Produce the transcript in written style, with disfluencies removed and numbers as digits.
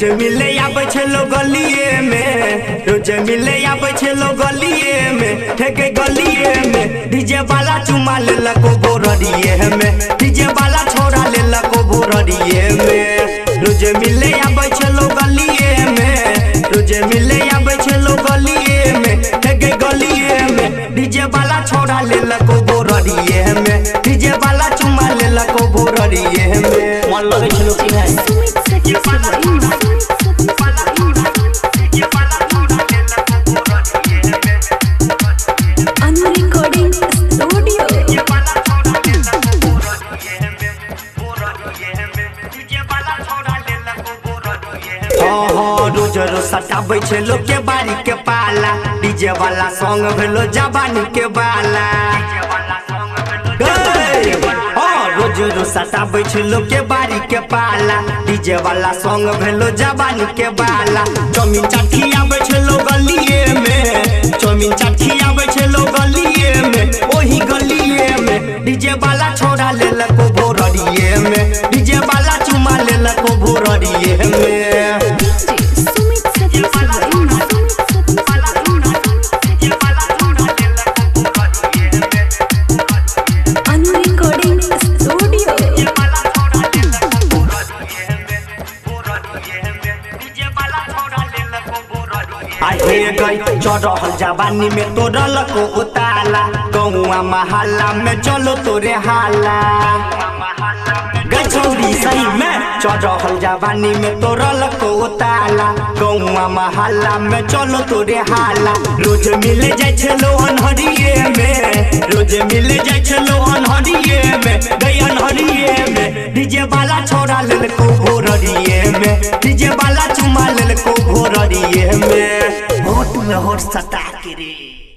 रोज मिले आबे छे लो गलिए में, रोज मिले आबे छे लो गलिए में, ठेके गलिए में डीजे वाला चुमा ले लको बोररिए में, डीजे वाला छोड़ा ले लको बोररिए में। रोज मिले आबे छे लो गलिए में, रोज मिले आबे छे लो गलिए में, ठेके गलिए में डीजे वाला छोड़ा ले लको बोररिए में, डीजे वाला चुमा ले लको बोररिए में। मन लगे छलो कि है रोज रोज सटाबे छे लोग के बारी के पाला, डीजे वाला सॉन्ग भेलो जवानी के बाला। रोज रोज सटाबे छे लोग के बारी के पाला, डीजे वाला सॉन्ग भेलो जवानी के बाला। चौमिन चाट खियाबे छे लोग गलिए में, चौमिन चाट खियाबे छे लोग गलिए में, ओही गलिए में डीजे वाला छोड़ा ले लको भोररिए में, डीजे वाला चुमा ले लको भोररिए में। चढ़ल जवानी में तोरा लको उताला, गौआ महल्ला में चलो तोरे हाला। गछौरी सही में चढ़ल जवानी में तोरा लको उताला, गौआ महल्ला में चलो तोरे हाला। रोज मिले जाय छलो अनहरिए में, रोज मिले जाय छलो अनहरिए में, गई अनहरिए में डीजे वाला छोड़ा ले को भोररिए में, डीजे वाला चुमा ले को भोररिए में। होठ में होठ सटा के रे।